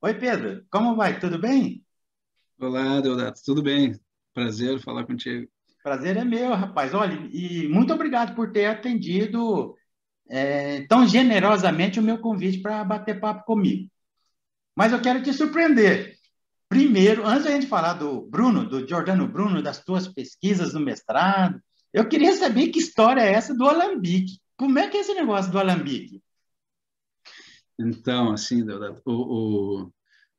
Oi, Pedro, como vai? Tudo bem? Olá, Deodato, tudo bem? Prazer falar contigo. Prazer é meu, rapaz. Olha, e muito obrigado por ter atendido tão generosamente o meu convite para bater papo comigo. Mas eu quero te surpreender. Primeiro, antes da gente falar do Bruno, do Giordano Bruno, das tuas pesquisas no mestrado, eu queria saber que história é essa do alambique. Como é que é esse negócio do alambique? Então, assim, Deodato,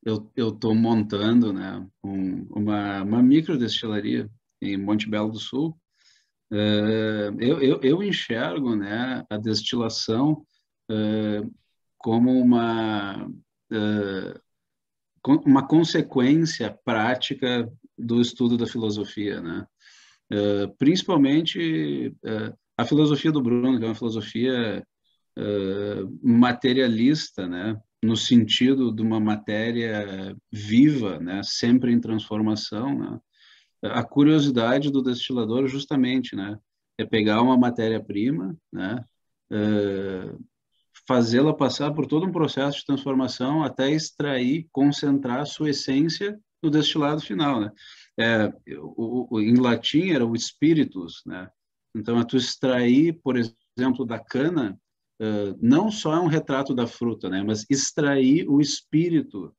eu estou montando, né, uma microdestilaria em Monte Belo do Sul. Eu enxergo, né, a destilação como eh, uma consequência prática do estudo da filosofia, né? Principalmente a filosofia do Bruno, que é uma filosofia materialista, né? No sentido de uma matéria viva, né? Sempre em transformação, né? A curiosidade do destilador, justamente, né? É pegar uma matéria-prima, né? eh, Fazê-la passar por todo um processo de transformação até extrair, concentrar a sua essência no destilado final, né? Em latim era o spiritus, né? Então, é tu extrair, por exemplo, da cana, não só é um retrato da fruta, né? Mas extrair o espírito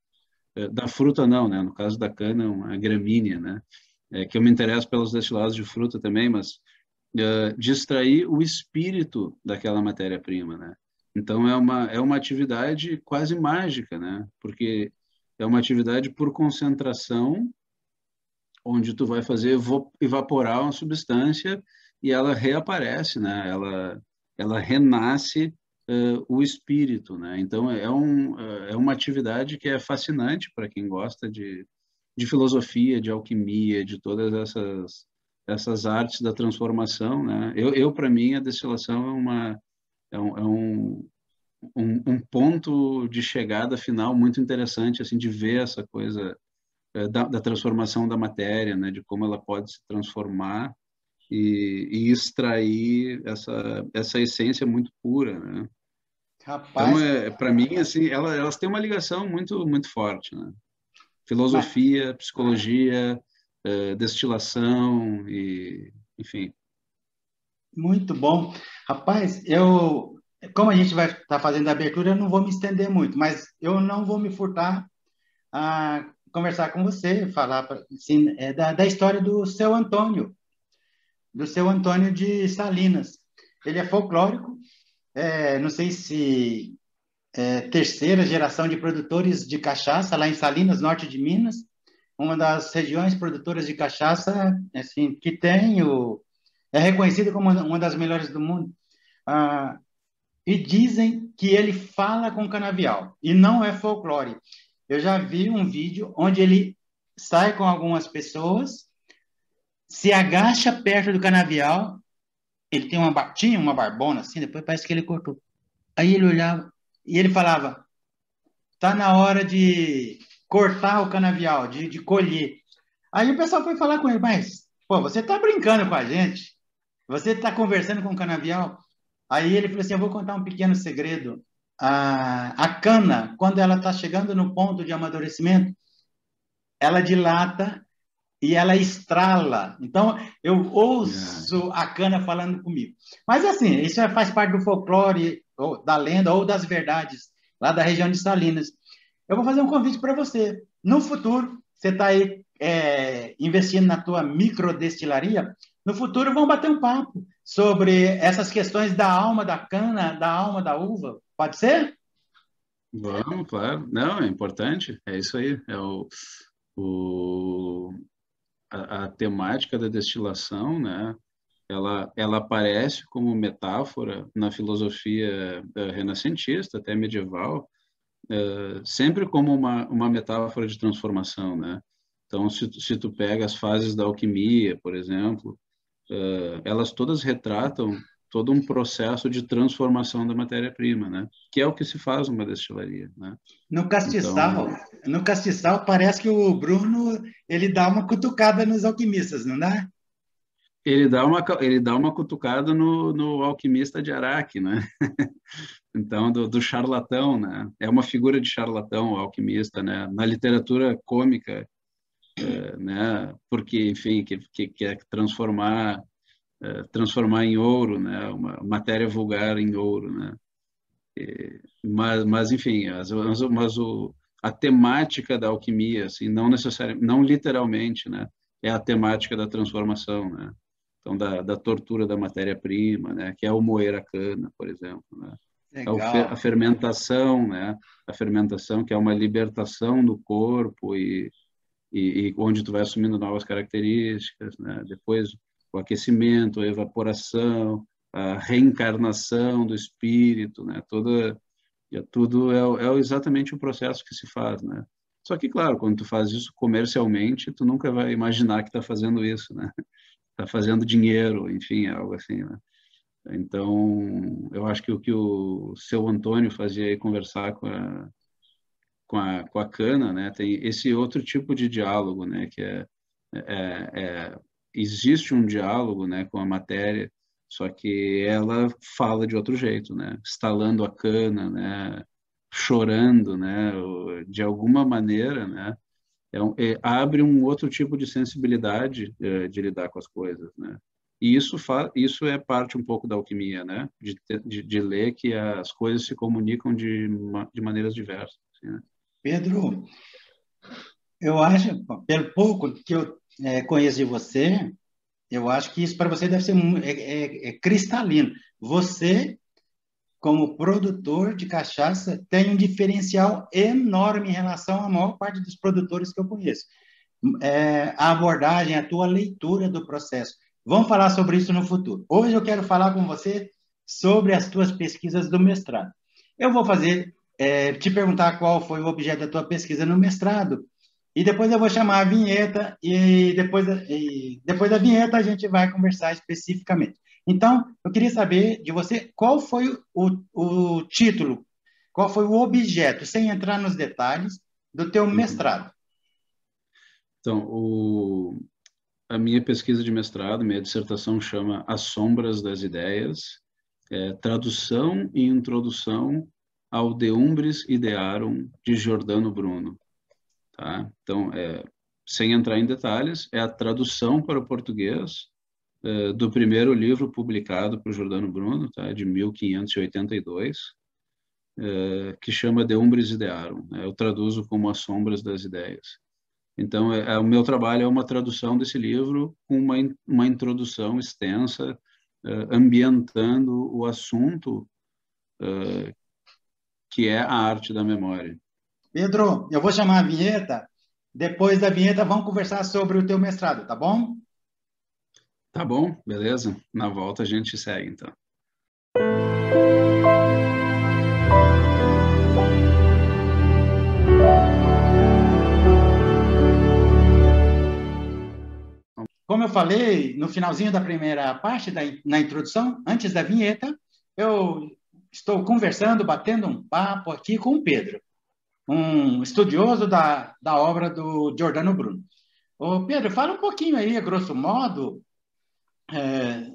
da fruta não, né? No caso da cana, uma gramínea, né? Que eu me interesso pelos destilados de fruta também, mas de extrair o espírito daquela matéria-prima, né? Então é uma atividade quase mágica, né? Porque é uma atividade por concentração, onde tu vai fazer evaporar uma substância e ela reaparece, né? Ela renasce o espírito, né? Então é uma atividade que é fascinante para quem gosta de filosofia, de alquimia, de todas essas artes da transformação, né? Eu para mim, a destilação é um ponto de chegada final muito interessante, assim, de ver essa coisa da transformação da matéria, né? De como ela pode se transformar e extrair essa essência muito pura, né? Então, Rapaz, para mim, assim, elas têm uma ligação muito, muito forte, né? mas Filosofia, psicologia, destilação enfim. muito bom. Rapaz, como a gente vai estar fazendo a abertura, eu não vou me estender muito, mas eu não vou me furtar a conversar com você, falar assim, da história do seu Antônio de Salinas. Ele é folclórico, não sei se é terceira geração de produtores de cachaça lá em Salinas, norte de Minas, uma das regiões produtoras de cachaça assim, que é reconhecida como uma das melhores do mundo. Ah, e dizem que ele fala com canavial, e não é folclore. Eu já vi um vídeo onde ele sai com algumas pessoas, se agacha perto do canavial, ele tinha uma barbona assim, depois parece que ele cortou. Aí ele olhava e ele falava: tá na hora de cortar o canavial, de colher. Aí o pessoal foi falar com ele, mas, pô, você tá brincando com a gente? Você tá conversando com o canavial? Aí ele falou assim: eu vou contar um pequeno segredo. A cana, quando ela está chegando no ponto de amadurecimento, ela dilata e ela estrala. Então, eu Yeah. ouço a cana falando comigo. Mas, assim, isso faz parte do folclore, ou da lenda, ou das verdades, lá da região de Salinas. Eu vou fazer um convite para você. No futuro, você está aí investindo na tua microdestilaria, no futuro vamos bater um papo sobre essas questões da alma da cana, da alma da uva. Pode ser? Vamos, claro. Não, é importante. É isso aí. O, a temática da destilação, né? Ela aparece como metáfora na filosofia renascentista, até medieval, sempre como uma metáfora de transformação, né? Então, se tu pega as fases da alquimia, por exemplo, elas todas retratam todo um processo de transformação da matéria-prima, né? Que é o que se faz numa destilaria, né? No Então, castiçal, no castiçal parece que o Bruno ele dá uma cutucada nos alquimistas, não dá? ele dá uma cutucada no alquimista de Araque, né? Então, do charlatão, né? É uma figura de charlatão, o alquimista, né? Na literatura cômica, né? Porque, enfim, que quer transformar em ouro, né? Uma matéria vulgar em ouro, né? Mas enfim, a temática da alquimia, assim, não necessariamente, não literalmente, né? É a temática da transformação, né? Então, da tortura da matéria-prima, né? Que é o moer a cana, por exemplo, né? A Legal. fermentação, né? A fermentação que é uma libertação do corpo e onde tu vai assumindo novas características, né? Depois o aquecimento, a evaporação, a reencarnação do espírito, né? Tudo é exatamente o processo que se faz, né? Só que, claro, quando tu faz isso comercialmente, tu nunca vai imaginar que está fazendo isso, né? Está fazendo dinheiro, enfim, algo assim, né? Então, eu acho que o que o seu Antônio fazia aí conversar com a cana, né? Tem esse outro tipo de diálogo, né? Que existe um diálogo, né? Com a matéria, só que ela fala de outro jeito, né? Estalando a cana, né? Chorando, né? De alguma maneira, né? Abre um outro tipo de sensibilidade de lidar com as coisas, né? E isso é parte um pouco da alquimia, né? De ler que as coisas se comunicam de maneiras diversas, assim, né? Pedro, eu acho, pelo pouco que eu conheço de você, eu acho que isso para você deve ser cristalino. Você, como produtor de cachaça, tem um diferencial enorme em relação à maior parte dos produtores que eu conheço. A abordagem, a tua leitura do processo. Vamos falar sobre isso no futuro. Hoje eu quero falar com você sobre as tuas pesquisas do mestrado. Eu vou te perguntar qual foi o objeto da tua pesquisa no mestrado, e depois eu vou chamar a vinheta, e depois da vinheta a gente vai conversar especificamente. Então, eu queria saber de você qual foi o título, qual foi o objeto, sem entrar nos detalhes, do teu Uhum. mestrado. Então, a minha pesquisa de mestrado, minha dissertação chama As Sombras das Ideias, tradução e introdução ao De Umbris Idearum, de Giordano Bruno. Tá? Então, sem entrar em detalhes, é a tradução para o português do primeiro livro publicado por Giordano Bruno, tá? De 1582, que chama De Umbris Idearum, né? Eu traduzo como As Sombras das Ideias. Então, o meu trabalho é uma tradução desse livro com uma introdução extensa, ambientando o assunto que é a arte da memória. Pedro, eu vou chamar a vinheta. Depois da vinheta, vamos conversar sobre o teu mestrado, tá bom? Tá bom? Beleza? Na volta a gente segue, então. Como eu falei no finalzinho da primeira parte, na introdução, antes da vinheta, eu estou conversando, batendo um papo aqui com o Pedro, um estudioso da obra do Giordano Bruno. Ô, Pedro, fala um pouquinho aí, a grosso modo,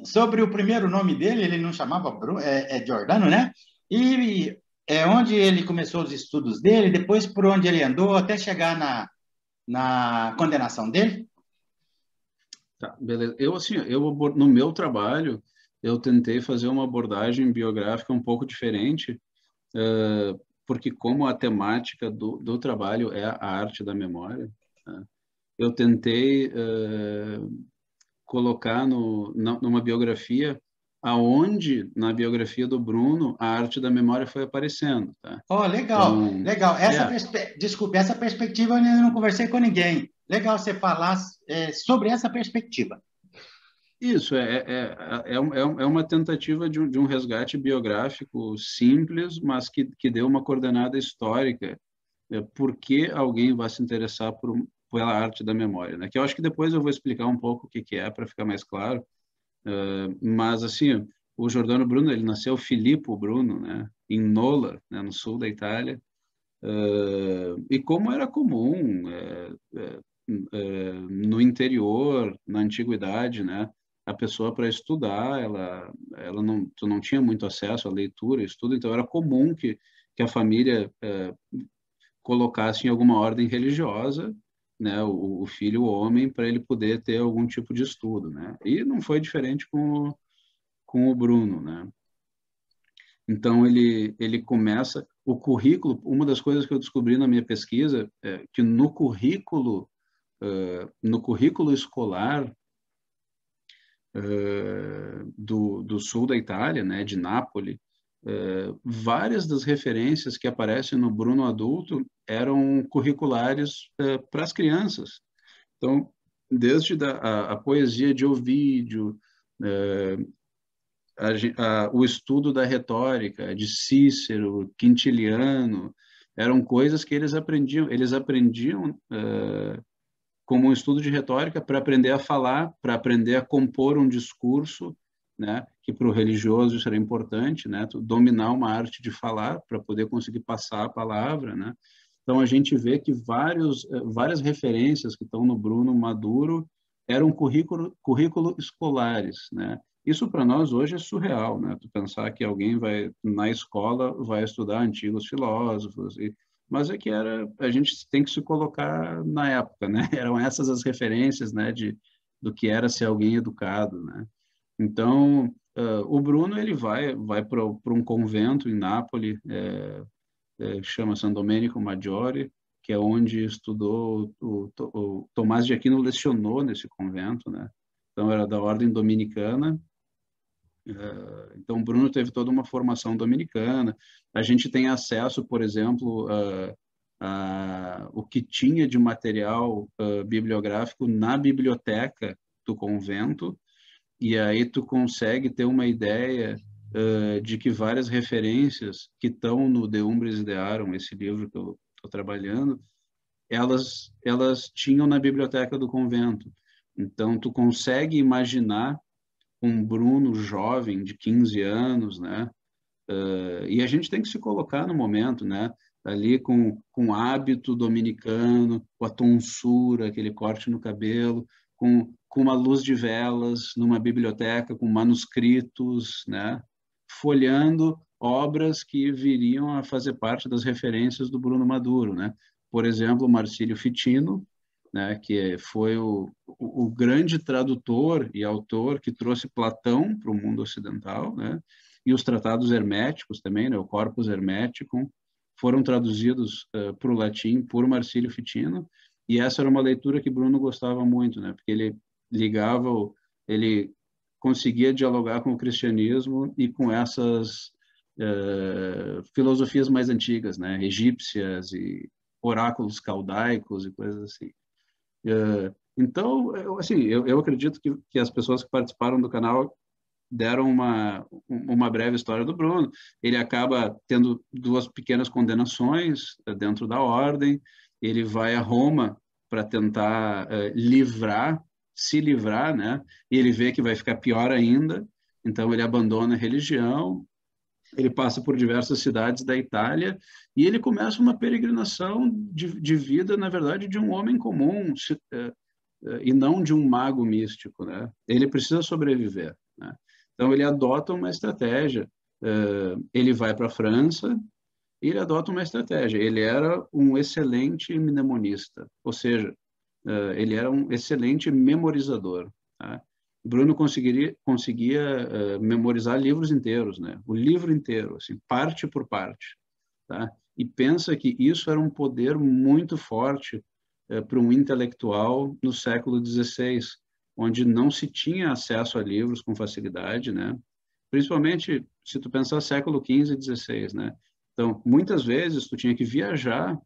sobre o primeiro nome dele, ele não chamava Bruno, Giordano, né? E onde ele começou os estudos dele, depois por onde ele andou, até chegar na condenação dele. Tá, beleza. Assim, no meu trabalho, eu tentei fazer uma abordagem biográfica um pouco diferente, porque como a temática do trabalho é a arte da memória, né, eu tentei colocar numa biografia aonde na biografia do Bruno a arte da memória foi aparecendo, tá? Oh, legal, Então, legal. Desculpe, essa perspectiva eu ainda não conversei com ninguém. Legal você falar sobre essa perspectiva. isso é uma tentativa de um resgate biográfico simples, mas que deu uma coordenada histórica. Por que alguém vai se interessar pela arte da memória, né? Que eu acho que depois eu vou explicar um pouco o que é para ficar mais claro. Mas assim, o Giordano Bruno, ele nasceu Filippo Bruno, né? Em Nola, né? No sul da Itália. E como era comum no interior, na antiguidade, né? a pessoa para estudar, tu não tinha muito acesso à leitura, estudo, então era comum que a família colocasse em alguma ordem religiosa, né, o filho, o homem, para ele poder ter algum tipo de estudo, né? E não foi diferente com o Bruno, né? Então ele começa o currículo. Uma das coisas que eu descobri na minha pesquisa é que no currículo escolar do sul da Itália, né, de Nápoles, várias das referências que aparecem no Bruno adulto eram curriculares para as crianças. Então, desde a poesia de Ovídio, o estudo da retórica de Cícero, Quintiliano, eram coisas que eles aprendiam como um estudo de retórica para aprender a falar, para aprender a compor um discurso, né, que para o religioso isso era importante, né, dominar uma arte de falar para poder conseguir passar a palavra, né. Então a gente vê que várias referências que estão no Bruno Maduro eram currículo escolares, né. Isso para nós hoje é surreal, né? Tu pensar que alguém vai na escola vai estudar antigos filósofos mas é que a gente tem que se colocar na época, né? Eram essas as referências, né, do que era ser alguém educado, né? Então, o Bruno ele vai para um convento em Nápoles, chama San Domenico Maggiore, que é onde estudou o Tomás de Aquino lecionou nesse convento, né? Então era da ordem dominicana. Então, o Bruno teve toda uma formação dominicana. A gente tem acesso, por exemplo, o que tinha de material bibliográfico na biblioteca do convento, e aí tu consegue ter uma ideia de que várias referências que estão no De Umbris Idearum, esse livro que eu estou trabalhando, elas tinham na biblioteca do convento. Então, tu consegue imaginar um Bruno jovem de 15 anos, né? E a gente tem que se colocar no momento, né? Ali com hábito dominicano, com a tonsura, aquele corte no cabelo, com uma luz de velas numa biblioteca, com manuscritos, né? Folheando obras que viriam a fazer parte das referências do Bruno Maduro, né? Por exemplo, Marcílio Fitino, né, que foi o grande tradutor e autor que trouxe Platão para o mundo ocidental, né, e os tratados herméticos também, né, o Corpus Hermeticum, foram traduzidos para o latim por Marcílio Fitino, e essa era uma leitura que Bruno gostava muito, né, porque ele conseguia dialogar com o cristianismo e com essas filosofias mais antigas, né, egípcias e oráculos caldaicos e coisas assim. Então, eu acredito que as pessoas que participaram do canal deram uma breve história do Bruno. Ele acaba tendo duas pequenas condenações dentro da ordem. Ele vai a Roma para tentar se livrar, né? E ele vê que vai ficar pior ainda. Então, ele abandona a religião. Ele passa por diversas cidades da Itália e ele começa uma peregrinação de vida, na verdade, de um homem comum e não de um mago místico, né? Ele precisa sobreviver, né? Então ele adota uma estratégia. Ele vai para a França e ele adota uma estratégia. Ele era um excelente mnemonista, ou seja, ele era um excelente memorizador, tá? Bruno conseguia memorizar livros inteiros, né? O livro inteiro, assim, parte por parte, tá? E pensa que isso era um poder muito forte para um intelectual no século XVI, onde não se tinha acesso a livros com facilidade, né? Principalmente se tu pensar século XV e XVI, né? Então, muitas vezes tu tinha que viajar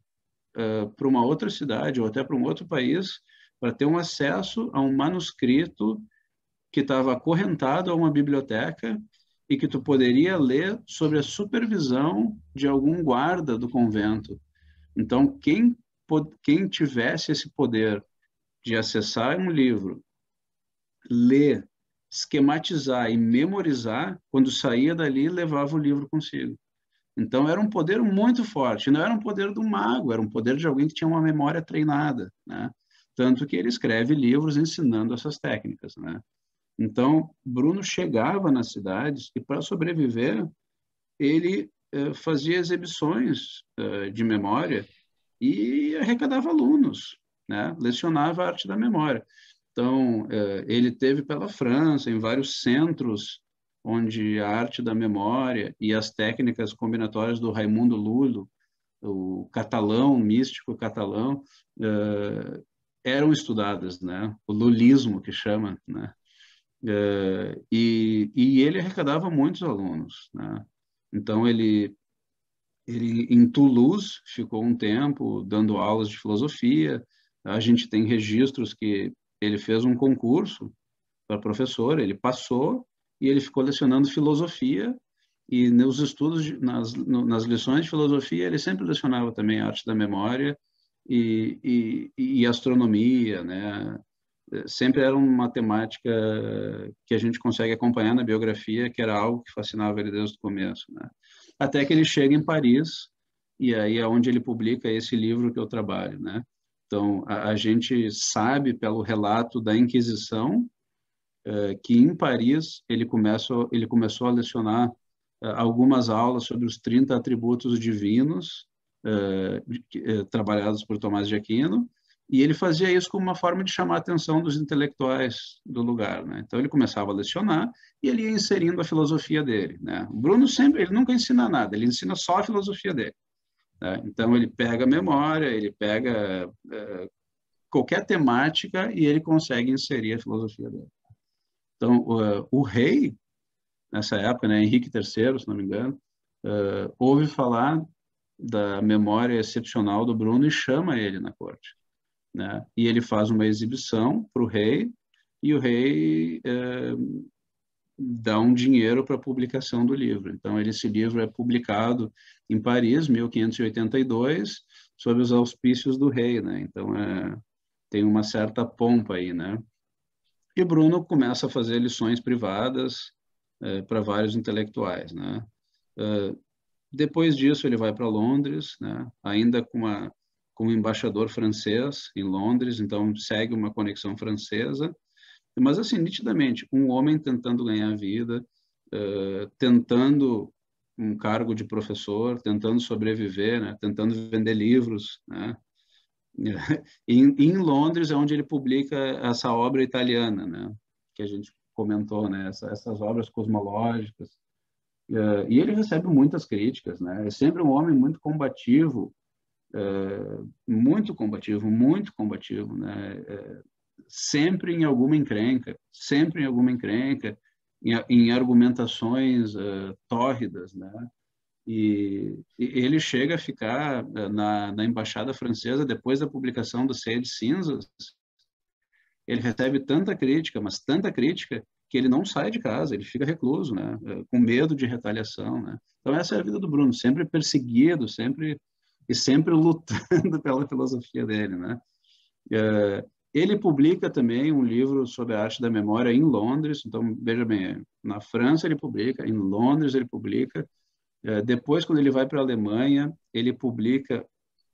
para uma outra cidade ou até para um outro país para ter um acesso a um manuscrito que estava acorrentado a uma biblioteca e que tu poderia ler sob a supervisão de algum guarda do convento. Então, quem tivesse esse poder de acessar um livro, ler, esquematizar e memorizar, quando saía dali, levava o livro consigo. Então, era um poder muito forte. Não era um poder do mago, era um poder de alguém que tinha uma memória treinada, né? Tanto que ele escreve livros ensinando essas técnicas, né? Então, Bruno chegava nas cidades e, para sobreviver, ele fazia exibições de memória e arrecadava alunos, né? Lecionava a arte da memória. Então, ele teve pela França, em vários centros onde a arte da memória e as técnicas combinatórias do Raimundo Lulo, o catalão, o místico catalão, eram estudadas, né? O lulismo, que chama, né? E ele arrecadava muitos alunos, né? Então, ele em Toulouse ficou um tempo dando aulas de filosofia. A gente tem registros que ele fez um concurso para professor, ele passou e ele ficou lecionando filosofia, e nos estudos, nas lições de filosofia, ele sempre lecionava também a arte da memória e astronomia, né? Sempre era uma temática que a gente consegue acompanhar na biografia, que era algo que fascinava ele desde o começo, né? Até que ele chega em Paris, e aí é onde ele publica esse livro que eu trabalho, né? Então, a gente sabe pelo relato da Inquisição que em Paris ele começou a lecionar algumas aulas sobre os 30 atributos divinos trabalhados por Tomás de Aquino, e ele fazia isso como uma forma de chamar a atenção dos intelectuais do lugar, né? Então ele começava a lecionar e ele ia inserindo a filosofia dele, né? O Bruno sempre, ele nunca ensina nada, ele ensina só a filosofia dele, né? Então ele pega a memória, ele pega qualquer temática e ele consegue inserir a filosofia dele. Então o rei nessa época, né, Henrique III, se não me engano, ouve falar da memória excepcional do Bruno e chama ele na corte, né? E ele faz uma exibição para o rei, e o rei dá um dinheiro para a publicação do livro. Então, esse livro é publicado em Paris, 1582, sob os auspícios do rei, né? Então, tem uma certa pompa aí, né? E Bruno começa a fazer lições privadas para vários intelectuais, né? Depois disso, ele vai para Londres, né? Ainda com um embaixador francês em Londres, então segue uma conexão francesa. Mas, assim, nitidamente, um homem tentando ganhar vida, tentando um cargo de professor, tentando sobreviver, né? Tentando vender livros, né? Em Londres é onde ele publica essa obra italiana, né? Que a gente comentou, né? Essas obras cosmológicas. E ele recebe muitas críticas, né? É sempre um homem muito combativo, né? Sempre em alguma encrenca, em argumentações tórridas, né? E ele chega a ficar na embaixada francesa depois da publicação do Ceia de Cinzas. Ele recebe tanta crítica, mas tanta crítica, que ele não sai de casa, ele fica recluso, né? Com medo de retaliação, né? Então essa é a vida do Bruno, sempre perseguido, sempre lutando pela filosofia dele, né? Ele publica também um livro sobre a arte da memória em Londres. Então, veja bem, na França ele publica, em Londres ele publica. Depois, quando ele vai para a Alemanha, ele publica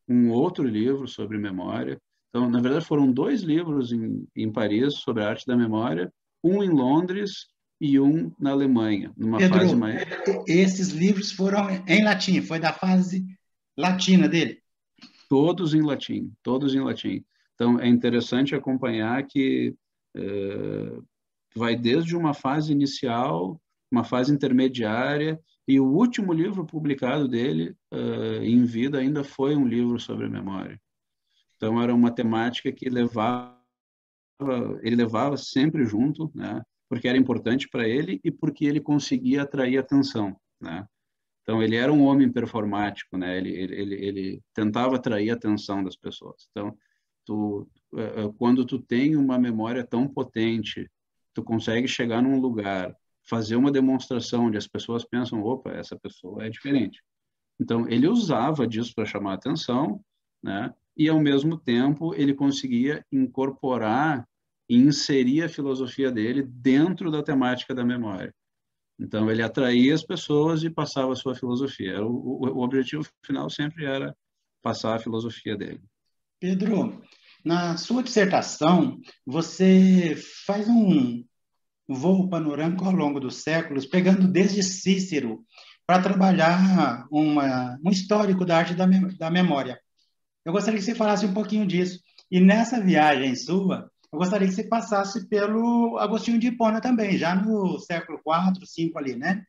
um outro livro sobre memória. Então, na verdade, foram 2 livros em Paris sobre a arte da memória, um em Londres e um na Alemanha, numa fase Pedro, mais... esses livros foram em latim, foi da fase latina dele. Todos em latim, todos em latim. Então, é interessante acompanhar que vai desde uma fase inicial, uma fase intermediária, e o último livro publicado dele em vida ainda foi um livro sobre a memória. Então, era uma temática que ele levava sempre junto, né? Porque era importante para ele e porque ele conseguia atrair atenção, né? Então, ele era um homem performático, né? Ele tentava atrair a atenção das pessoas. Então, quando tu tem uma memória tão potente, tu consegue chegar num lugar, fazer uma demonstração onde as pessoas pensam, opa, essa pessoa é diferente. Então, ele usava disso para chamar a atenção, né? E, ao mesmo tempo, ele conseguia incorporar e inserir a filosofia dele dentro da temática da memória. Então, ele atraía as pessoas e passava a sua filosofia. O objetivo final sempre era passar a filosofia dele. Pedro, na sua dissertação, você faz voo panorâmico ao longo dos séculos, pegando desde Cícero, para trabalhar um histórico da arte da memória. Eu gostaria que você falasse um pouquinho disso. E nessa viagem sua, eu gostaria que você passasse pelo Agostinho de Hipona também, já no século IV, V ali, né?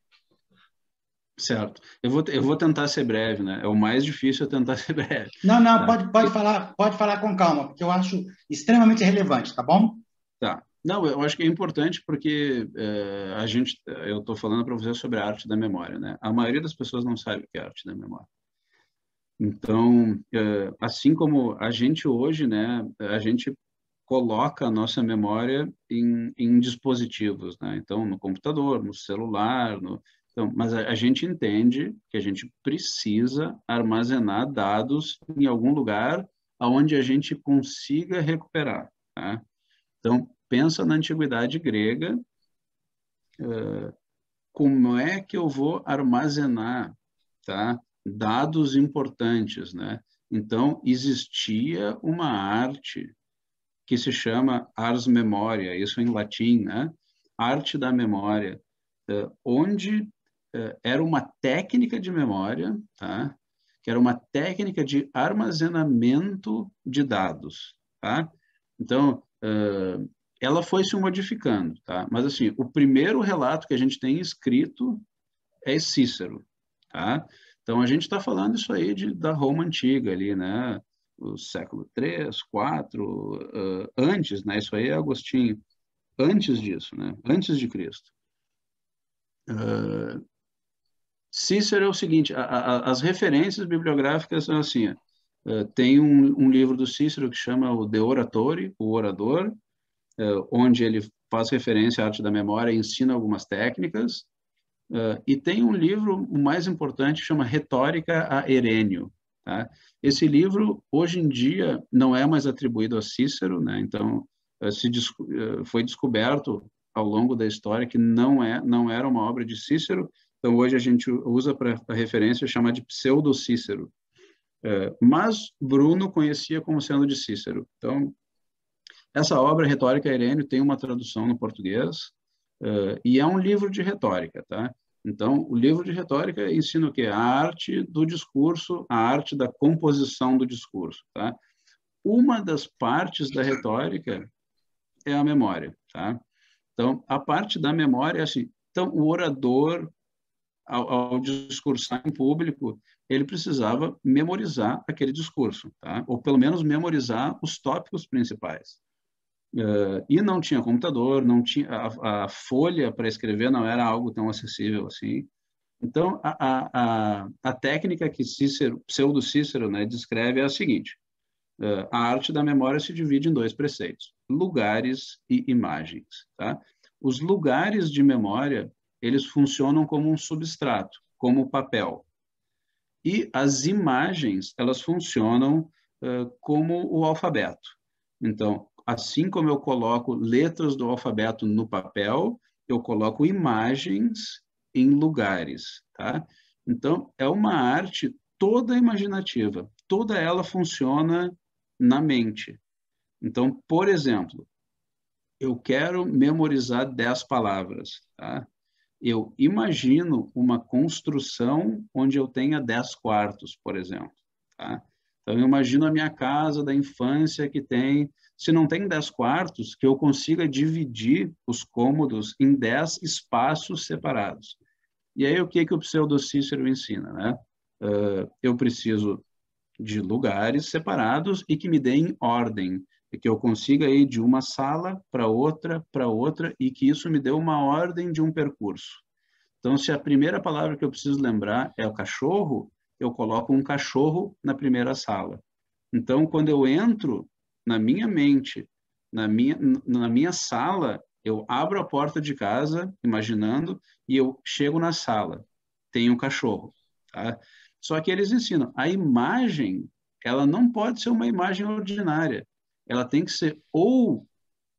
Certo. Eu vou tentar ser breve, né? É o mais difícil é tentar ser breve, Não, não, tá? pode falar com calma, porque eu acho extremamente relevante, tá bom? Tá. Não, eu acho que é importante porque eu estou falando para você sobre a arte da memória, né? A maioria das pessoas não sabe o que é a arte da memória. Então, assim como a gente hoje, né? A gente coloca a nossa memória em dispositivos, né? Então, no computador, no celular, então, mas a gente entende que a gente precisa armazenar dados em algum lugar aonde a gente consiga recuperar, tá? Então, pensa na antiguidade grega, como é que eu vou armazenar, tá, dados importantes, né? Então, existia uma arte que se chama ars memoria, isso em latim, né? Arte da memória, onde era uma técnica de memória, tá? Que era uma técnica de armazenamento de dados, tá? Então, ela foi se modificando, tá? Mas assim, o primeiro relato que a gente tem escrito é Cícero, tá? Então a gente está falando isso aí da Roma antiga ali, né? O século III, IV, antes, né? Isso aí é Agostinho, antes disso, né? Antes de Cristo. Cícero é o seguinte, as referências bibliográficas são assim, tem um livro do Cícero que chama o De Oratore, o Orador, onde ele faz referência à arte da memória e ensina algumas técnicas. E tem um livro, o mais importante, que chama Retórica a Herênio. Tá? Esse livro, hoje em dia, não é mais atribuído a Cícero, né? Então, foi descoberto ao longo da história que não era uma obra de Cícero, então hoje a gente usa para referência chamar de pseudo-Cícero. Mas Bruno conhecia como sendo de Cícero. Então, essa obra, Retórica a Herênio, tem uma tradução no português, e é um livro de retórica, tá? Então, o livro de retórica ensina o quê? A arte do discurso, a arte da composição do discurso, tá? Uma das partes da retórica é a memória, tá? Então, a parte da memória é assim, então o orador, ao discursar em público, ele precisava memorizar aquele discurso, tá? Ou pelo menos memorizar os tópicos principais. E não tinha computador, não tinha a folha para escrever não era algo tão acessível assim. Então, a técnica que Cícero, pseudo-Cícero, né, descreve é a seguinte: a arte da memória se divide em dois preceitos: lugares e imagens. Tá? Os lugares de memória, eles funcionam como um substrato, como papel. E as imagens, elas funcionam como o alfabeto. Então, assim como eu coloco letras do alfabeto no papel, eu coloco imagens em lugares, tá? Então, é uma arte toda imaginativa, toda ela funciona na mente. Então, por exemplo, eu quero memorizar 10 palavras, tá? Eu imagino uma construção onde eu tenha 10 quartos, por exemplo, tá? Então, eu imagino a minha casa da infância que tem, se não tem 10 quartos, que eu consiga dividir os cômodos em 10 espaços separados. E aí, o que o pseudo-Cícero ensina, né? Eu preciso de lugares separados e que me deem ordem, e que eu consiga ir de uma sala para outra, e que isso me dê uma ordem de um percurso. Então, se a primeira palavra que eu preciso lembrar é o cachorro, eu coloco um cachorro na primeira sala. Então, quando eu entro na minha mente, na minha sala, eu abro a porta de casa, imaginando, e eu chego na sala. Tem um cachorro. Tá? Só que eles ensinam, a imagem, ela não pode ser uma imagem ordinária. Ela tem que ser ou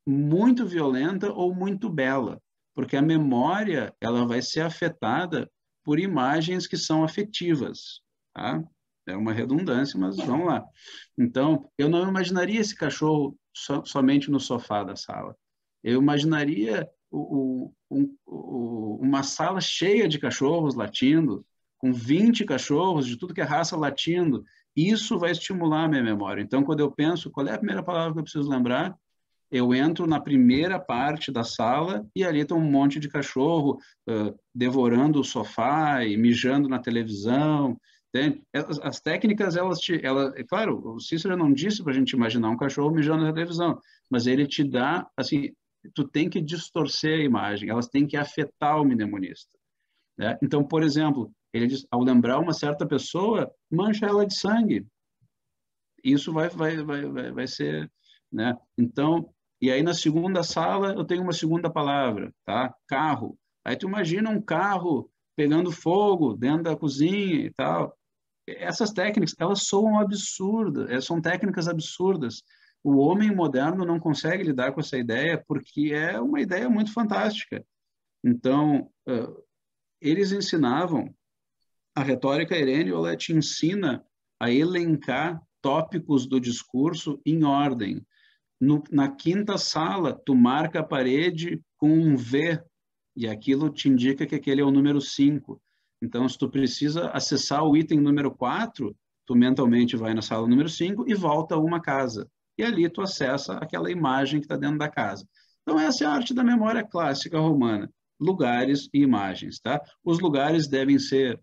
muito violenta ou muito bela, porque a memória ela vai ser afetada por imagens que são afetivas, tá? É uma redundância, mas vamos lá. Então, eu não imaginaria esse cachorro somente no sofá da sala. Eu imaginaria uma sala cheia de cachorros latindo, com 20 cachorros de tudo que é raça latindo, isso vai estimular a minha memória. Então, quando eu penso, qual é a primeira palavra que eu preciso lembrar? Eu entro na primeira parte da sala e ali tem um monte de cachorro devorando o sofá e mijando na televisão. Entende? As técnicas, é claro, o Cícero não disse para a gente imaginar um cachorro mijando na televisão, mas ele te dá, assim, tu tem que distorcer a imagem, elas têm que afetar o mnemonista. Né? Então, por exemplo, ele diz, ao lembrar uma certa pessoa, mancha ela de sangue. Isso vai ser, né? Então, e aí na segunda sala eu tenho uma segunda palavra, tá? Carro. Aí tu imagina um carro pegando fogo dentro da cozinha e tal. Essas técnicas, elas soam absurdas, são técnicas absurdas. O homem moderno não consegue lidar com essa ideia porque é uma ideia muito fantástica. Então, eles ensinavam, a retórica herênea, ela te ensina a elencar tópicos do discurso em ordem. Na quinta sala, tu marca a parede com um V, e aquilo te indica que aquele é o número 5. Então, se tu precisa acessar o item número 4, tu mentalmente vai na sala número 5 e volta a uma casa. E ali tu acessa aquela imagem que está dentro da casa. Então, essa é a arte da memória clássica romana. Lugares e imagens, tá? Os lugares devem ser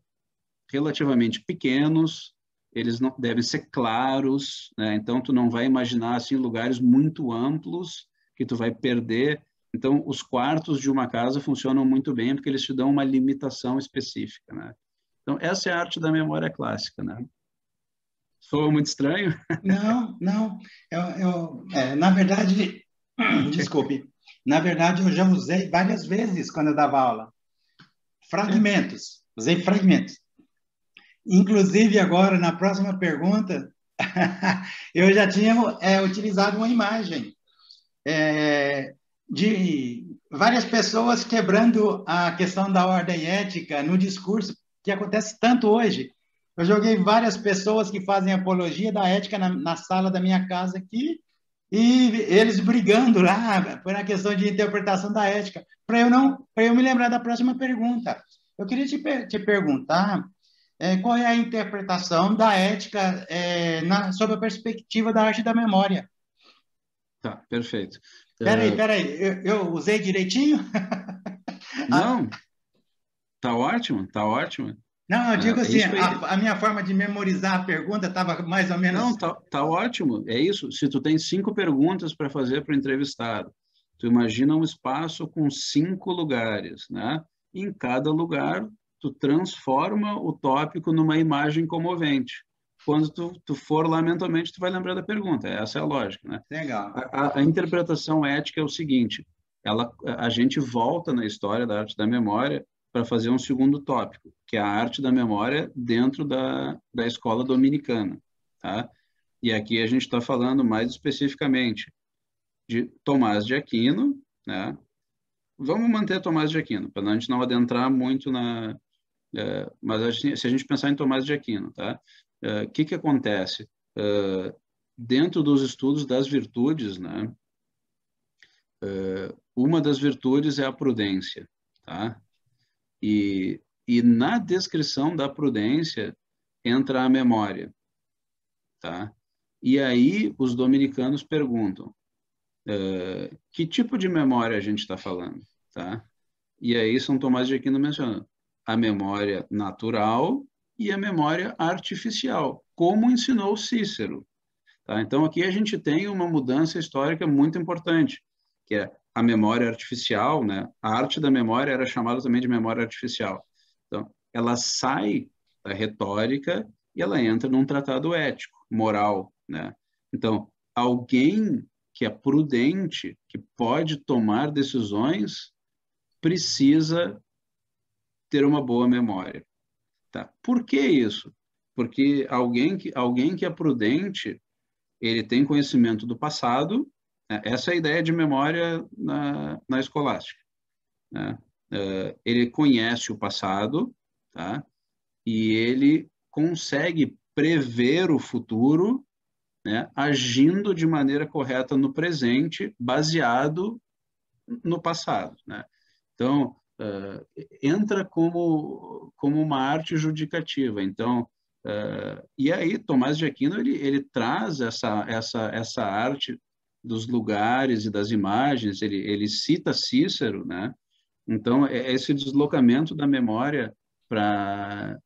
relativamente pequenos, eles não devem ser claros, né? Então tu não vai imaginar assim lugares muito amplos que tu vai perder. Então os quartos de uma casa funcionam muito bem porque eles te dão uma limitação específica, né? Então essa é a arte da memória clássica, né? Soa muito estranho? Não, não. Na verdade, desculpe. Na verdade, eu já usei várias vezes quando eu dava aula. Fragmentos. Usei fragmentos. Inclusive, agora, na próxima pergunta, eu já tinha utilizado uma imagem de várias pessoas quebrando a questão da ordem ética no discurso, que acontece tanto hoje. Eu joguei várias pessoas que fazem apologia da ética na sala da minha casa aqui, e eles brigando lá por uma questão de interpretação da ética, para eu me lembrar da próxima pergunta. Eu queria te perguntar qual é a interpretação da ética sob a perspectiva da arte da memória. Tá, perfeito. Peraí, eu usei direitinho? Não, tá ótimo, tá ótimo. Não, eu digo assim, Isso aí. a minha forma de memorizar a pergunta estava mais ou menos... Não, tá ótimo, é isso. Se tu tem 5 perguntas para fazer para o entrevistado, tu imagina um espaço com 5 lugares, né? E em cada lugar, tu transforma o tópico numa imagem comovente. Quando tu for lá mentalmente, tu vai lembrar da pergunta. Essa é a lógica, né? Legal. A interpretação ética é o seguinte, a gente volta na história da arte da memória para fazer um segundo tópico, que é a arte da memória dentro da escola dominicana, tá? E aqui a gente está falando mais especificamente de Tomás de Aquino, né? Vamos manter Tomás de Aquino, para a gente não adentrar muito mas se a gente pensar em Tomás de Aquino, tá? O que acontece? Dentro dos estudos das virtudes, né? Uma das virtudes é a prudência, tá? E na descrição da prudência entra a memória, tá? E aí os dominicanos perguntam, que tipo de memória a gente está falando, tá? E aí São Tomás de Aquino menciona a memória natural e a memória artificial, como ensinou Cícero, tá? Então aqui a gente tem uma mudança histórica muito importante, que é a memória artificial, né? A arte da memória era chamada também de memória artificial. Então, ela sai da retórica e ela entra num tratado ético, moral, né? Então, alguém que é prudente, que pode tomar decisões, precisa ter uma boa memória, tá? Por que isso? Porque alguém que é prudente, ele tem conhecimento do passado, né? Essa é a ideia de memória na escolástica, né? Ele conhece o passado, tá? E ele consegue prever o futuro, né? Agindo de maneira correta no presente, baseado no passado, né? Então, entra como uma arte judicativa. Então, e aí Tomás de Aquino ele traz essa arte dos lugares e das imagens. Ele cita Cícero, né? Então, esse deslocamento da memória para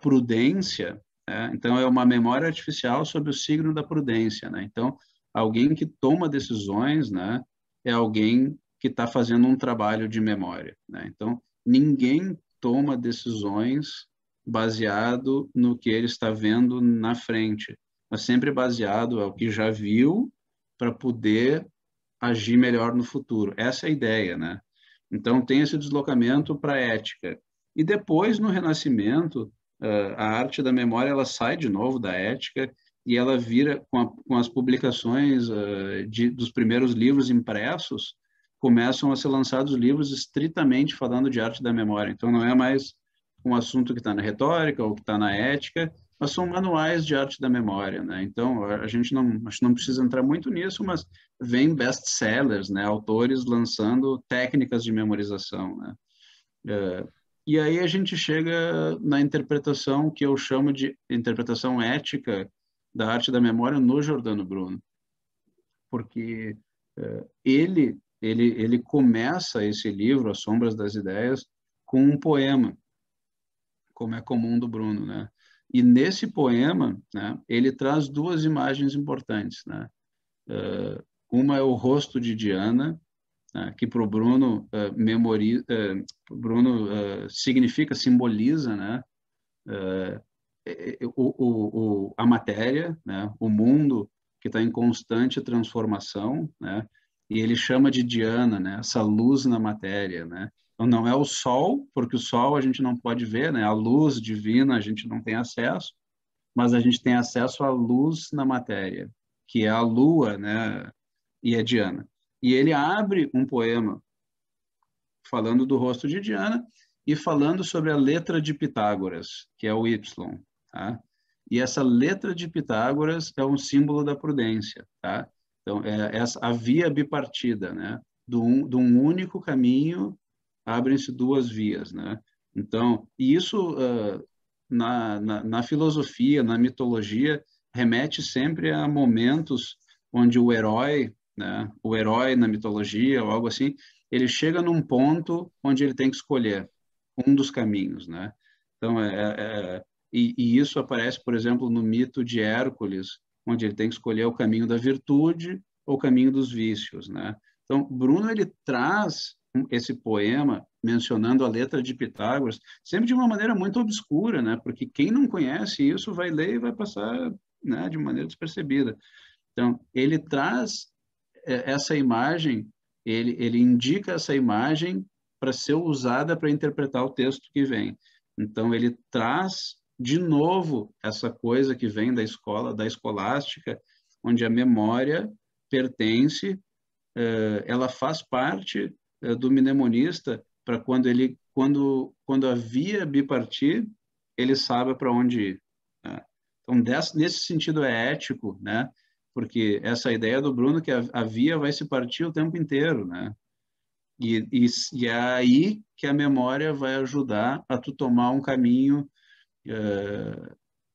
prudência, né? Então, é uma memória artificial sobre o signo da prudência, né? Então, alguém que toma decisões, né? É alguém que está fazendo um trabalho de memória, né? Então, ninguém toma decisões baseado no que ele está vendo na frente, mas sempre baseado ao que já viu para poder agir melhor no futuro. Essa é a ideia, né? Então, tem esse deslocamento para a ética. E depois, no Renascimento, a arte da memória ela sai de novo da ética e ela vira, com as publicações dos primeiros livros impressos, começam a ser lançados livros estritamente falando de arte da memória. Então, não é mais um assunto que está na retórica ou que está na ética, mas são manuais de arte da memória, né? Então, a gente não, acho que não precisa entrar muito nisso, mas vem best-sellers, né? Autores lançando técnicas de memorização, né? E aí a gente chega na interpretação que eu chamo de interpretação ética da arte da memória no Giordano Bruno, porque ele começa esse livro, As Sombras das Ideias, com um poema, como é comum do Bruno, né? E nesse poema, né, ele traz duas imagens importantes, né? Uma é o rosto de Diana, né, que para o Bruno, significa, simboliza, né, a matéria, né, o mundo que está em constante transformação, né, e ele chama de Diana, né, essa luz na matéria, né. Então não é o Sol, porque o Sol a gente não pode ver, né, a luz divina a gente não tem acesso, mas a gente tem acesso à luz na matéria, que é a Lua, né, e a Diana. E ele abre um poema falando do rosto de Diana e falando sobre a letra de Pitágoras, que é o Y, tá? E essa letra de Pitágoras é um símbolo da prudência, tá? Então, a via bipartida, né? De um único caminho, abrem-se duas vias, né? Então, e isso na filosofia, na mitologia, remete sempre a momentos onde o herói, né? O herói na mitologia ou algo assim, ele chega num ponto onde ele tem que escolher um dos caminhos, né? Então, e isso aparece, por exemplo, no mito de Hércules, onde ele tem que escolher o caminho da virtude ou o caminho dos vícios, né? Então, Bruno, ele traz esse poema mencionando a letra de Pitágoras, sempre de uma maneira muito obscura, né? Porque quem não conhece isso vai ler e vai passar, né, de maneira despercebida. Então, ele traz essa imagem, ele indica essa imagem para ser usada para interpretar o texto que vem. Então, ele traz de novo essa coisa que vem da escola, da escolástica, onde a memória pertence, ela faz parte do mnemonista para quando a via bipartir, ele sabe para onde ir. Né? Então, nesse sentido é ético, né? Porque essa ideia do Bruno que a via vai se partir o tempo inteiro, né? E é aí que a memória vai ajudar a tu tomar um caminho,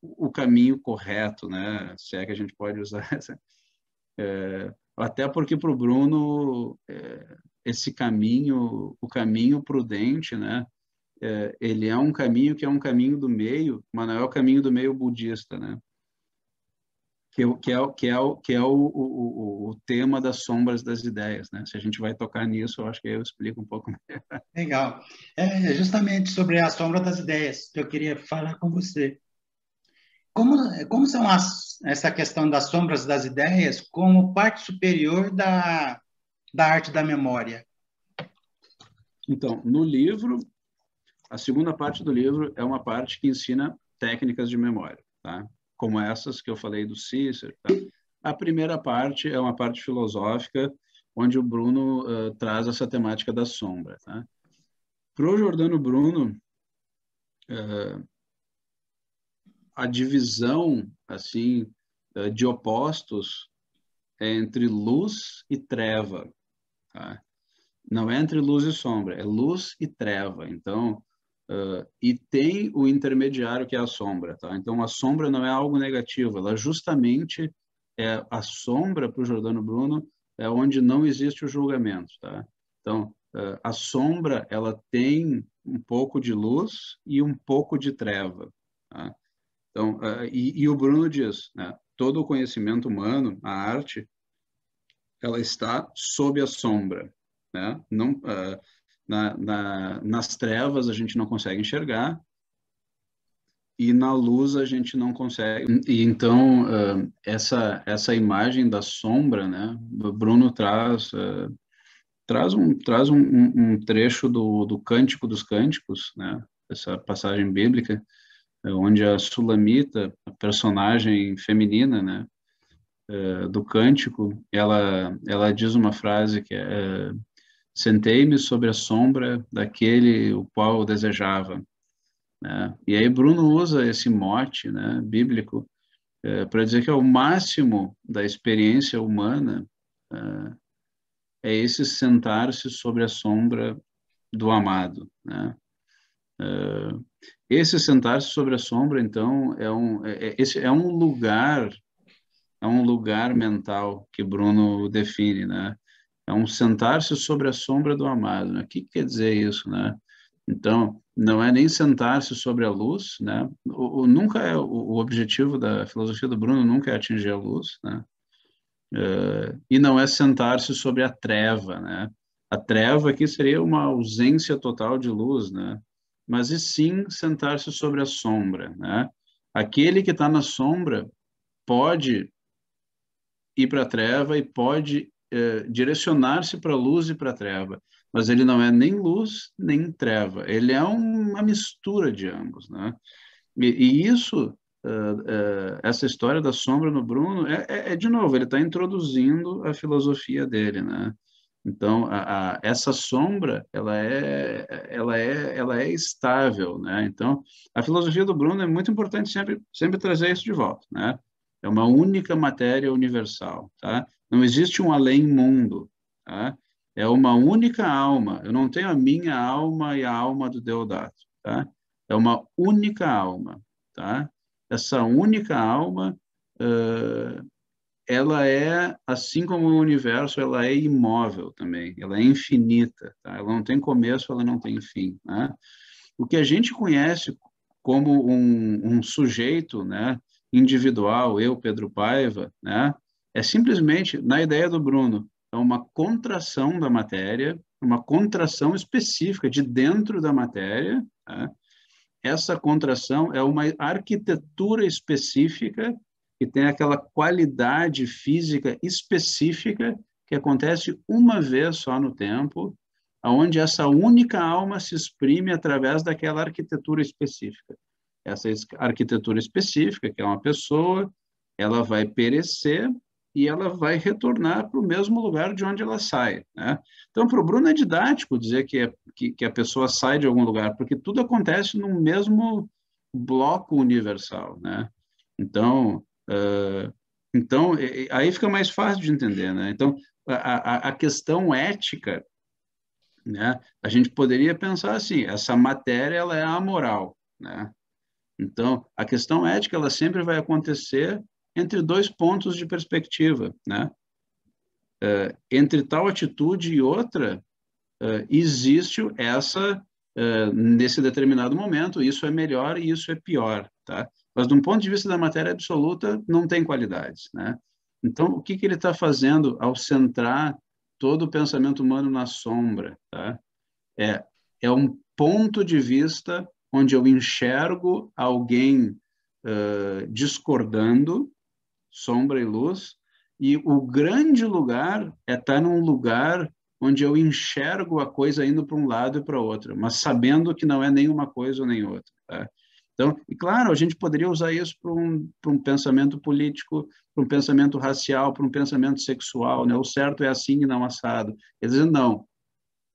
o caminho correto, né? Se é que a gente pode usar essa. Até porque para o Bruno, esse caminho, o caminho prudente, né? Ele é um caminho que é um caminho do meio, mas não é o caminho do meio budista, né? Que é o tema das sombras das ideias, né? Se a gente vai tocar nisso, eu acho que eu explico um pouco melhor. Legal. É justamente sobre a sombra das ideias que eu queria falar com você. Como são essa questão das sombras das ideias como parte superior da arte da memória? Então, no livro, a segunda parte do livro é uma parte que ensina técnicas de memória, tá? Como essas que eu falei do Cícero, tá? A primeira parte é uma parte filosófica, onde o Bruno traz essa temática da sombra, tá? Para o Giordano Bruno, a divisão assim de opostos é entre luz e treva, tá? Não é entre luz e sombra, é luz e treva. Então, e tem o intermediário que é a sombra, tá? Então, a sombra não é algo negativo, ela justamente é a sombra para o Giordano Bruno é onde não existe o julgamento, tá? Então, a sombra, ela tem um pouco de luz e um pouco de treva, tá? Então, e o Bruno diz, né? Todo o conhecimento humano, a arte, ela está sob a sombra, né? Não, nas trevas a gente não consegue enxergar e na luz a gente não consegue. E então essa imagem da sombra, né? O Bruno traz um trecho do Cântico dos Cânticos, né? Essa passagem bíblica onde a Sulamita, a personagem feminina, né? Do Cântico, ela diz uma frase que é sentei-me sobre a sombra daquele o qual eu desejava, né? E aí Bruno usa esse mote, né, bíblico, para dizer que é o máximo da experiência humana é esse sentar-se sobre a sombra do amado, né? Esse sentar-se sobre a sombra, então, esse é um lugar mental que Bruno define, né? É um sentar-se sobre a sombra do amado, né? O que quer dizer isso, né? Então, não é nem sentar-se sobre a luz, né? Nunca é o objetivo da filosofia do Bruno nunca é atingir a luz, né? E não é sentar-se sobre a treva, né? A treva aqui seria uma ausência total de luz, né? Mas e sim sentar-se sobre a sombra, né? Aquele que está na sombra pode ir para a treva e pode direcionar-se para a luz e para a treva, mas ele não é nem luz nem treva, ele é uma mistura de ambos, né? E isso, essa história da sombra no Bruno, de novo, ele está introduzindo a filosofia dele, né? Então, essa sombra, ela é estável, né? Então, a filosofia do Bruno é muito importante sempre trazer isso de volta, né? É uma única matéria universal, tá? Não existe um além-mundo, tá? É uma única alma. Eu não tenho a minha alma e a alma do Deodato, tá? É uma única alma, tá? Essa única alma, ela é, assim como o universo, ela é imóvel também, ela é infinita, tá? Ela não tem começo, ela não tem fim, né? O que a gente conhece como um sujeito, né, individual, eu, Pedro Paiva, né, é simplesmente, na ideia do Bruno, é uma contração da matéria, uma contração específica de dentro da matéria, tá? Essa contração é uma arquitetura específica que tem aquela qualidade física específica que acontece uma vez só no tempo, aonde essa única alma se exprime através daquela arquitetura específica. Essa arquitetura específica, que é uma pessoa, ela vai perecer e ela vai retornar para o mesmo lugar de onde ela sai, né? Então, para o Bruno é didático dizer que a pessoa sai de algum lugar, porque tudo acontece no mesmo bloco universal, né? Então, aí fica mais fácil de entender, né? Então, a questão ética, né? A gente poderia pensar assim, essa matéria ela é amoral, né? Então, a questão ética ela sempre vai acontecer entre dois pontos de perspectiva, né? Entre tal atitude e outra, existe essa, nesse determinado momento, isso é melhor e isso é pior, tá? Mas, de um ponto de vista da matéria absoluta, não tem qualidades, né? Então, o que ele está fazendo ao centrar todo o pensamento humano na sombra, tá? É um ponto de vista onde eu enxergo alguém discordando, sombra e luz, e o grande lugar é estar num lugar onde eu enxergo a coisa indo para um lado e para outro, mas sabendo que não é nem uma coisa ou nem outra, tá? Então, e claro, a gente poderia usar isso para um pensamento político, para um pensamento racial, para um pensamento sexual, né? O certo é assim e não assado. Quer dizer, não,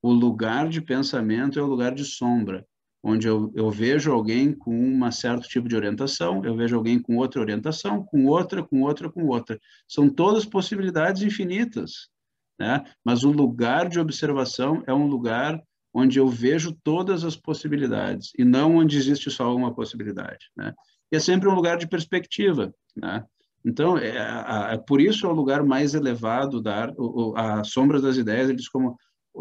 o lugar de pensamento é o lugar de sombra, onde eu vejo alguém com um certo tipo de orientação, eu vejo alguém com outra orientação, com outra, com outra, com outra. São todas possibilidades infinitas. né? Mas o lugar de observação é um lugar onde eu vejo todas as possibilidades e não onde existe só uma possibilidade, né? E é sempre um lugar de perspectiva, né? Então, por isso é o lugar mais elevado da arte, a Sombras das Ideias, eles como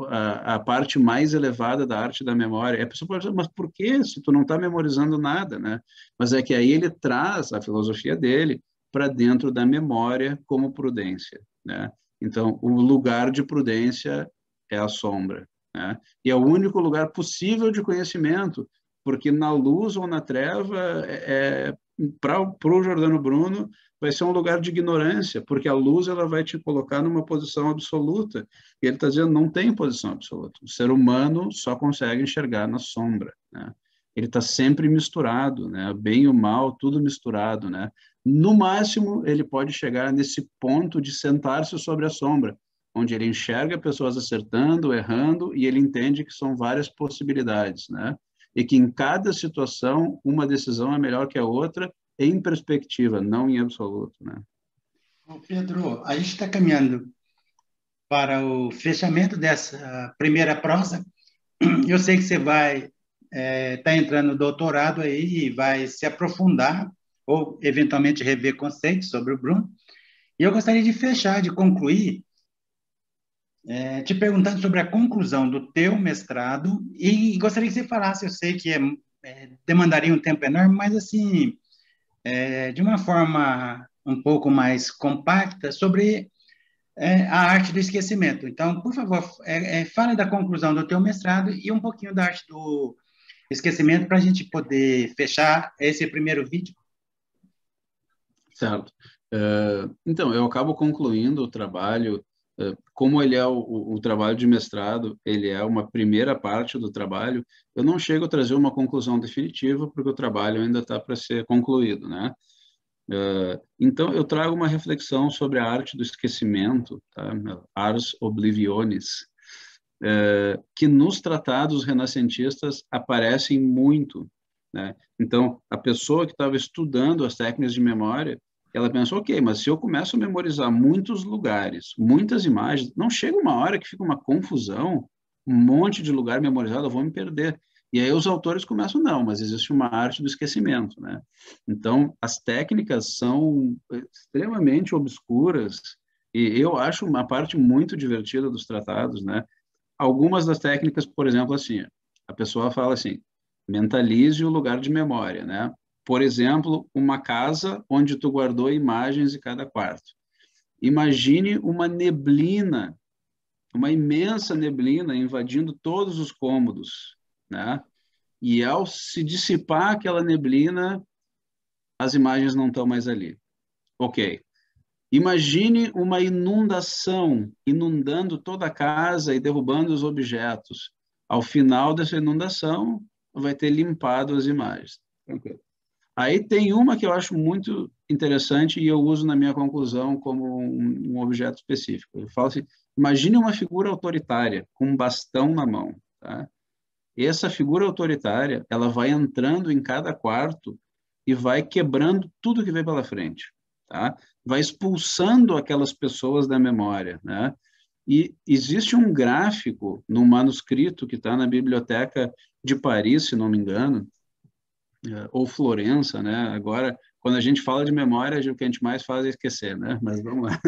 a parte mais elevada da arte da memória. A pessoa pode dizer, mas por que se tu não está memorizando nada, né? Mas é que aí ele traz a filosofia dele para dentro da memória como prudência, né? Então, o lugar de prudência é a sombra, né? E é o único lugar possível de conhecimento, porque na luz ou na treva, para o Giordano Bruno, vai ser um lugar de ignorância, porque a luz ela vai te colocar numa posição absoluta. E ele está dizendo, não tem posição absoluta. O ser humano só consegue enxergar na sombra, né? Ele está sempre misturado, né? Bem e o mal, tudo misturado, né? No máximo, ele pode chegar nesse ponto de sentar-se sobre a sombra, onde ele enxerga pessoas acertando, errando, e ele entende que são várias possibilidades, né? E que em cada situação, uma decisão é melhor que a outra, em perspectiva, não em absoluto, né? Ô, Pedro, a gente está caminhando para o fechamento dessa primeira prosa. Eu sei que você vai estar entrando no doutorado aí e vai se aprofundar ou eventualmente rever conceitos sobre o Bruno. E eu gostaria de fechar, de concluir, te perguntando sobre a conclusão do teu mestrado e gostaria que você falasse, eu sei que demandaria um tempo enorme, mas assim, de uma forma um pouco mais compacta sobre a arte do esquecimento. Então, por favor, fale da conclusão do teu mestrado e um pouquinho da arte do esquecimento para a gente poder fechar esse primeiro vídeo. Certo. Então, eu acabo concluindo o trabalho, como ele é o trabalho de mestrado, ele é uma primeira parte do trabalho, eu não chego a trazer uma conclusão definitiva, porque o trabalho ainda está para ser concluído, né? Então, eu trago uma reflexão sobre a arte do esquecimento, tá? Ars oblivionis, que nos tratados renascentistas aparecem muito, né? Então, a pessoa que estava estudando as técnicas de memória, ela pensou, ok, mas se eu começo a memorizar muitos lugares, muitas imagens, não chega uma hora que fica uma confusão, um monte de lugar memorizado, eu vou me perder. E aí os autores começam, não, mas existe uma arte do esquecimento, né? Então, as técnicas são extremamente obscuras e eu acho uma parte muito divertida dos tratados, né? Algumas das técnicas, por exemplo, assim, a pessoa fala assim, mentalize o lugar de memória, né? Por exemplo, uma casa onde tu guardou imagens em cada quarto. Imagine uma neblina, uma imensa neblina invadindo todos os cômodos, né? E ao se dissipar aquela neblina, as imagens não estão mais ali. Ok. Imagine uma inundação inundando toda a casa e derrubando os objetos. Ao final dessa inundação, vai ter limpado as imagens. Tranquilo. Aí tem uma que eu acho muito interessante e eu uso na minha conclusão como um objeto específico. Eu falo assim, imagine uma figura autoritária com um bastão na mão, tá? Essa figura autoritária, ela vai entrando em cada quarto e vai quebrando tudo que vem pela frente, tá? Vai expulsando aquelas pessoas da memória, né? E existe um gráfico num manuscrito que está na Biblioteca de Paris, se não me engano, ou Florença, né? Agora, quando a gente fala de memória, o que a gente mais faz é esquecer, né? Mas vamos lá.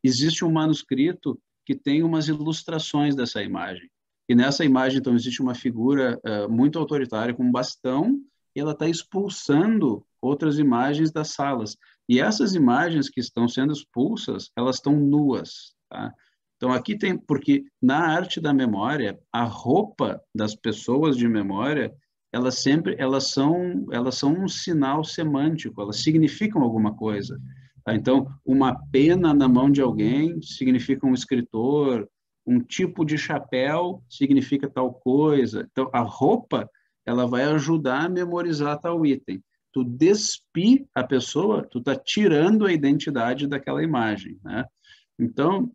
Existe um manuscrito que tem umas ilustrações dessa imagem. E nessa imagem, então, existe uma figura muito autoritária com um bastão e ela está expulsando outras imagens das salas. E essas imagens que estão sendo expulsas, elas estão nuas, tá? Então, aqui tem, porque na arte da memória, a roupa das pessoas de memória, elas são um sinal semântico, elas significam alguma coisa. Tá? Então, uma pena na mão de alguém significa um escritor, um tipo de chapéu significa tal coisa. Então, a roupa, ela vai ajudar a memorizar tal item. Tu despir a pessoa, tu tá tirando a identidade daquela imagem, né? Então,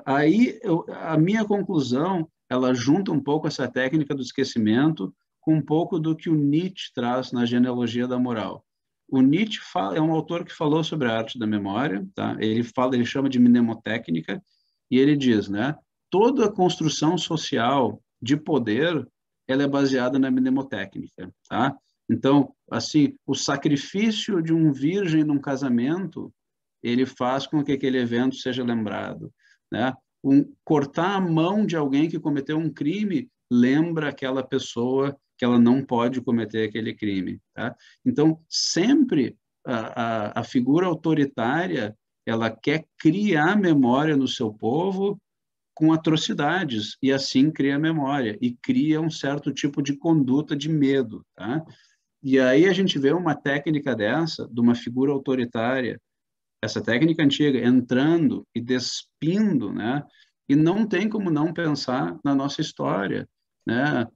aí a minha conclusão, ela junta um pouco essa técnica do esquecimento com um pouco do que o Nietzsche traz na genealogia da moral. O Nietzsche é um autor que falou sobre a arte da memória, tá? Ele chama de mnemotécnica, E ele diz, né, toda a construção social de poder, ela é baseada na mnemotécnica, tá? Então, assim, o sacrifício de um virgem num casamento, ele faz com que aquele evento seja lembrado, né? Cortar a mão de alguém que cometeu um crime lembra aquela pessoa que ela não pode cometer aquele crime, tá? Então, sempre a figura autoritária, ela quer criar memória no seu povo com atrocidades, e assim cria memória, e cria um certo tipo de conduta de medo, tá? E aí a gente vê uma técnica dessa, de uma figura autoritária, essa técnica antiga, entrando e despindo, né? E não tem como não pensar na nossa história, né?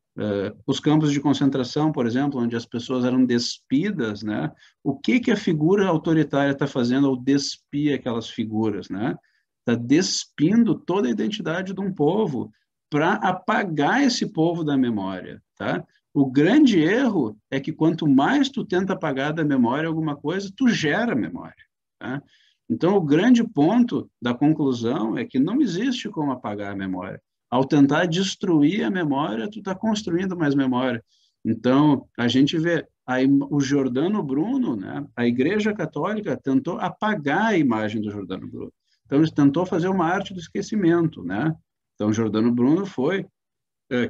Os campos de concentração, por exemplo, onde as pessoas eram despidas, né? O que que a figura autoritária está fazendo ao despir aquelas figuras, né? Está despindo toda a identidade de um povo para apagar esse povo da memória, tá? O grande erro é que quanto mais tu tenta apagar da memória alguma coisa, tu gera memória, tá? Então, o grande ponto da conclusão é que não existe como apagar a memória. Ao tentar destruir a memória, tu está construindo mais memória. Então, a gente vê o Giordano Bruno, né? A Igreja Católica tentou apagar a imagem do Giordano Bruno. Então, eles tentou fazer uma arte do esquecimento, né? Então, Giordano Bruno foi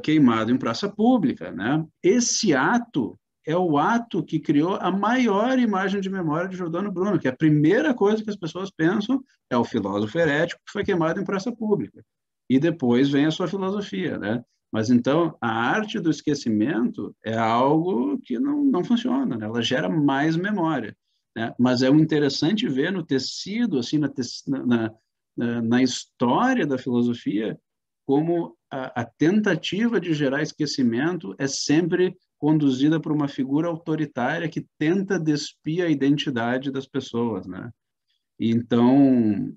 queimado em praça pública, né? Esse ato é o ato que criou a maior imagem de memória de Giordano Bruno, que a primeira coisa que as pessoas pensam é o filósofo herético que foi queimado em praça pública. E depois vem a sua filosofia, né? Mas então, a arte do esquecimento é algo que não funciona, né? Ela gera mais memória, né? Mas é interessante ver no tecido, assim, na história da filosofia, como a tentativa de gerar esquecimento é sempre conduzida por uma figura autoritária que tenta despir a identidade das pessoas, né? Então,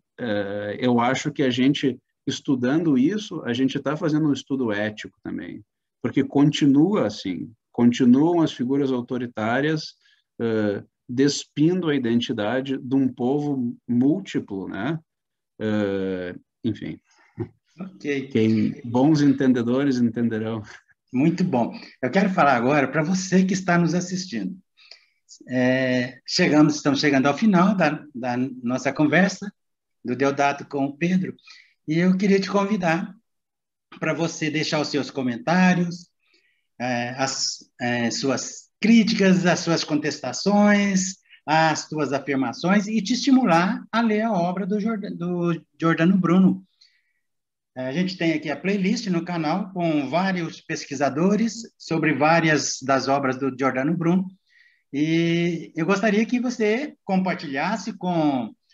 eu acho que a gente, estudando isso, a gente está fazendo um estudo ético também, porque continua assim, continuam as figuras autoritárias despindo a identidade de um povo múltiplo, né? Enfim. Ok, Bons entendedores entenderão. muito bom. Eu quero falar agora para você que está nos assistindo. Estamos chegando ao final da nossa conversa, do Deodato com o Pedro, e eu queria te convidar para você deixar os seus comentários, as suas críticas, as suas contestações, as suas afirmações, e te estimular a ler a obra do Giordano Bruno. A gente tem aqui a playlist no canal com vários pesquisadores sobre várias das obras do Giordano Bruno, e eu gostaria que você compartilhasse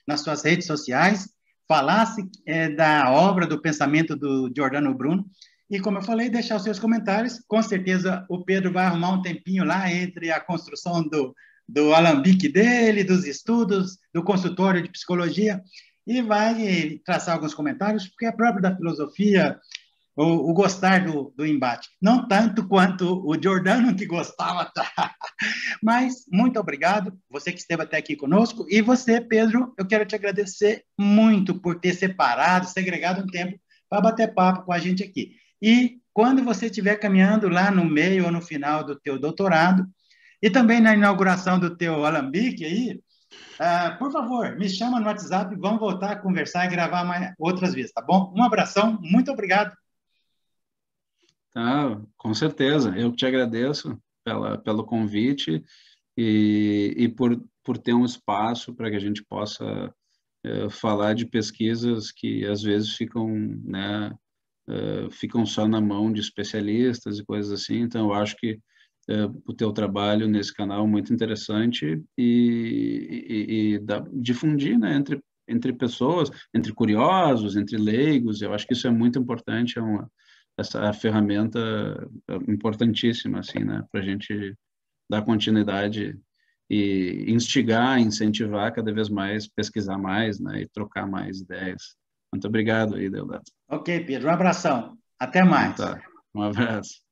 nas suas redes sociais, falasse da obra, do pensamento do Giordano Bruno, e como eu falei, deixar os seus comentários. Com certeza o Pedro vai arrumar um tempinho lá entre a construção do alambique dele, dos estudos, do consultório de psicologia, e vai traçar alguns comentários, porque é próprio da filosofia o gostar do embate. Não tanto quanto o Giordano, que gostava, mas muito obrigado, você que esteve até aqui conosco, e você, Pedro, eu quero te agradecer muito por ter separado, segregado um tempo para bater papo com a gente aqui. E quando você estiver caminhando lá no meio ou no final do teu doutorado, e também na inauguração do teu alambique aí, por favor, me chama no WhatsApp e vamos voltar a conversar e gravar outras vezes, tá bom? Um abração, muito obrigado. Tá, com certeza. Eu te agradeço pelo convite e por ter um espaço para que a gente possa falar de pesquisas que às vezes ficam, né, ficam só na mão de especialistas e coisas assim. Então, eu acho que o teu trabalho nesse canal é muito interessante e difundir, né, entre pessoas, entre curiosos, entre leigos. Eu acho que isso é muito importante, essa ferramenta importantíssima, assim, né, para a gente dar continuidade e instigar, incentivar cada vez mais, pesquisar mais, né, e trocar mais ideias. Muito obrigado aí, Deodato. Ok, Pedro, um abração. Até Então mais. tá, um abraço.